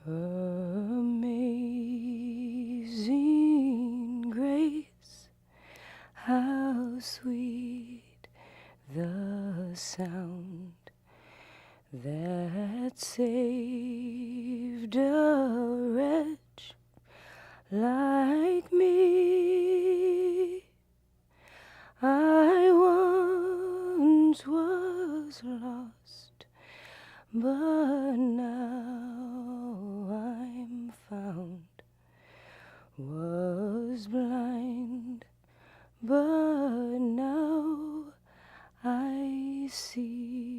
Amazing grace, how sweet the sound that saved a wretch like me. I once was lost, but now I'm found. Was blind, but now I see.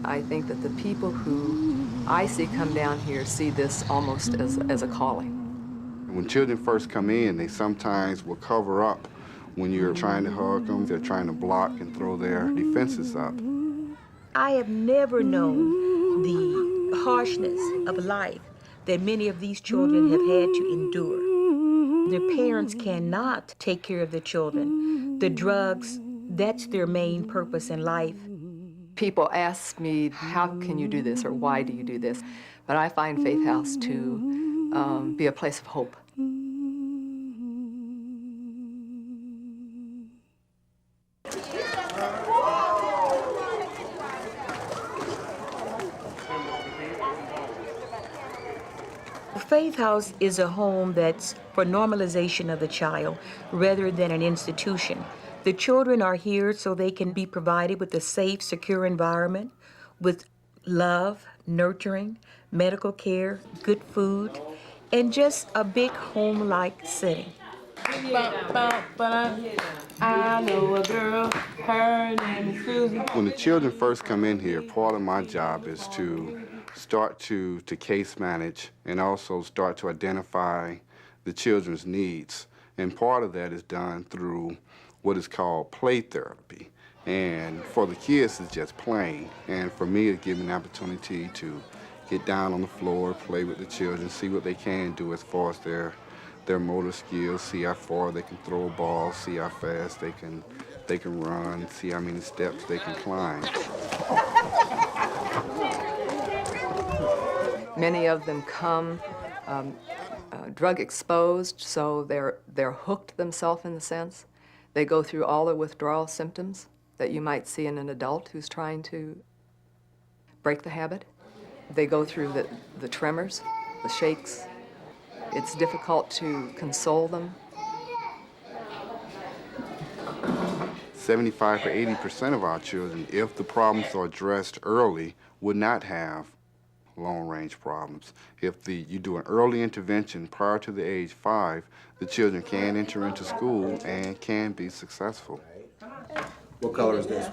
I think that the people who I see come down here see this almost as a calling. When children first come in, they sometimes will cover up when you're trying to hug them. They're trying to block and throw their defenses up. I have never known the harshness of life that many of these children have had to endure. Their parents cannot take care of the children. The drugs, that's their main purpose in life. People ask me, how can you do this, or why do you do this? But I find Faith House to be a place of hope. Faith House is a home that's for normalization of the child rather than an institution. The children are here so they can be provided with a safe, secure environment with love, nurturing, medical care, good food, and just a big home-like setting. I know a girl, her name is Susie. When the children first come in here, part of my job is to start to case manage and also start to identify the children's needs. And part of that is done through what is called play therapy. And for the kids, it's just playing. And for me, it gives me an opportunity to get down on the floor, play with the children, see what they can do as far as their motor skills, see how far they can throw a ball, see how fast they can run, see how many steps they can climb. Many of them come drug exposed, so they're hooked themselves in a sense. They go through all the withdrawal symptoms that you might see in an adult who's trying to break the habit. They go through the tremors, the shakes. It's difficult to console them. 75 or 80% of our children, if the problems are addressed early, would not have long-range problems. If you do an early intervention prior to the age 5, the children can enter into school and can be successful. What color is this?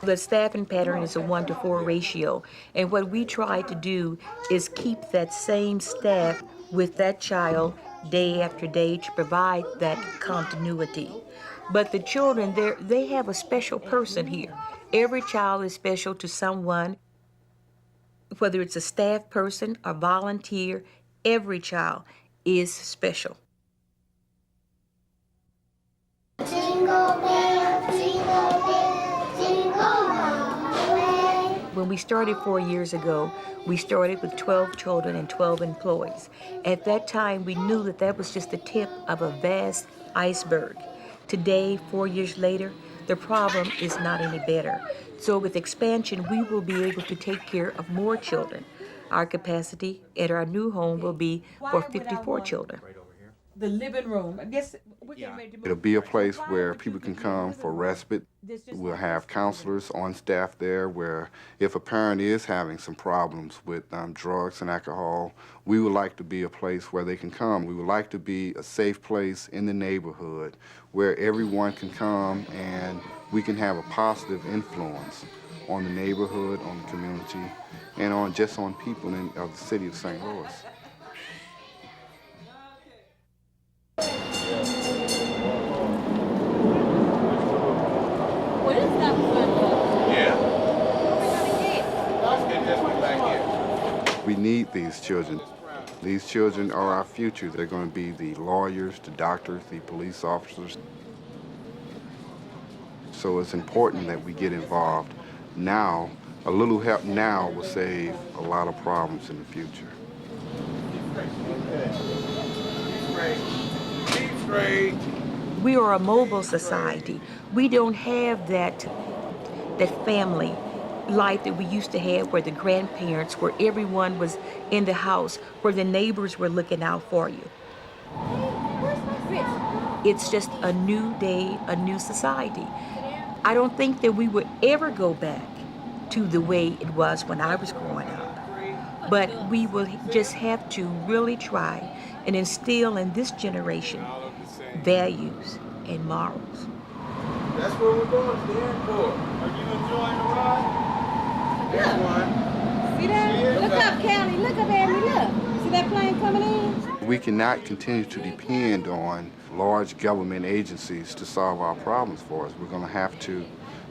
The staffing pattern is a 1-to-4 ratio, and what we try to do is keep that same staff with that child day after day to provide that continuity. But the children, they have a special person here. Every child is special to someone, whether it's a staff person or volunteer, every child is special. Jingle bell, jingle all the way. When we started 4 years ago, we started with 12 children and 12 employees. At that time, we knew that was just the tip of a vast iceberg. Today, 4 years later, the problem is not any better. So with expansion, we will be able to take care of more children. Our capacity at our new home will be for 54 children. The living room. I guess It'll be a place where people can come for respite. We'll have counselors on staff there where if a parent is having some problems with drugs and alcohol, we would like to be a place where they can come. We would like to be a safe place in the neighborhood where everyone can come and we can have a positive influence on the neighborhood, on the community, and on people of the city of St. Louis. What is that one? Yeah. Let's get this one back here. We need these children. These children are our future. They're going to be the lawyers, the doctors, the police officers. So it's important that we get involved now. A little help now will save a lot of problems in the future. We are a mobile society. We don't have that family life that we used to have where the grandparents, where everyone was in the house, where the neighbors were looking out for you. It's just a new day, a new society. I don't think that we would ever go back to the way it was when I was growing up. But we will just have to really try and instill in this generation values and morals. That's where we're going to the airport. Are you enjoying the ride? There's one. See that? Look up, Callie. Look up at me. Look. See that plane coming in? We cannot continue to depend on large government agencies to solve our problems for us. We're going to have to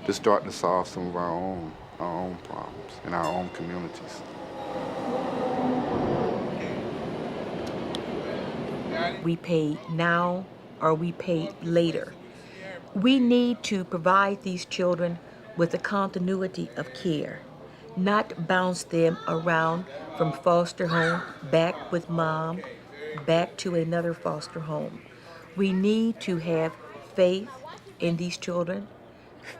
start to solve some of our own problems in our own communities. We pay now or we pay later. We need to provide these children with a continuity of care, not bounce them around from foster home, back with mom, back to another foster home. We need to have faith in these children,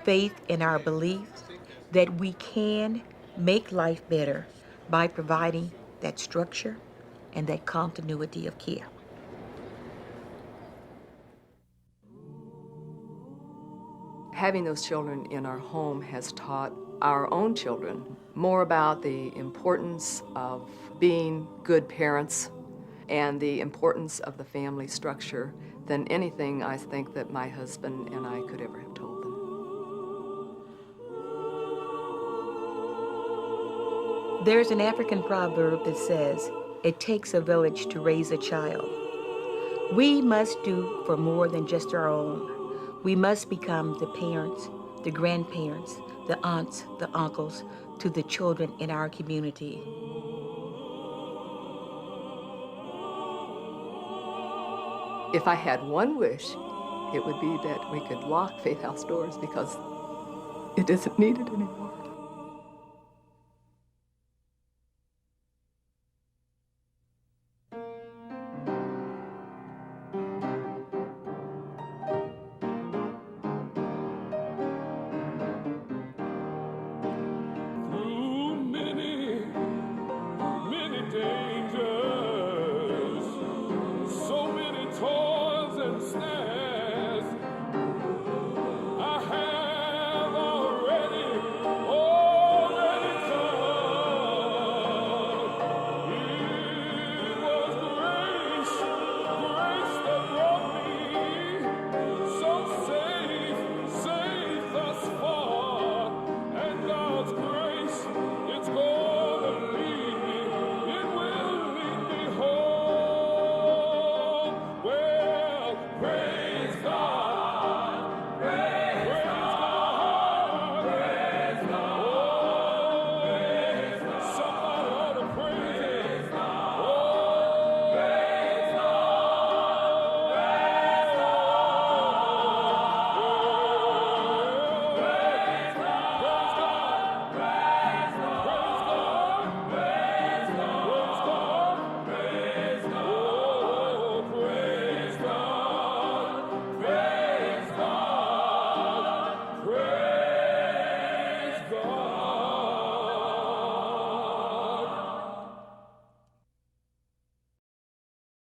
faith in our beliefs that we can make life better by providing that structure and that continuity of care. Having those children in our home has taught our own children more about the importance of being good parents and the importance of the family structure than anything I think that my husband and I could ever have told them. There's an African proverb that says, "It takes a village to raise a child." We must do for more than just our own. We must become the parents, the grandparents, the aunts, the uncles to the children in our community. If I had one wish, it would be that we could lock Faith House doors because it isn't needed anymore.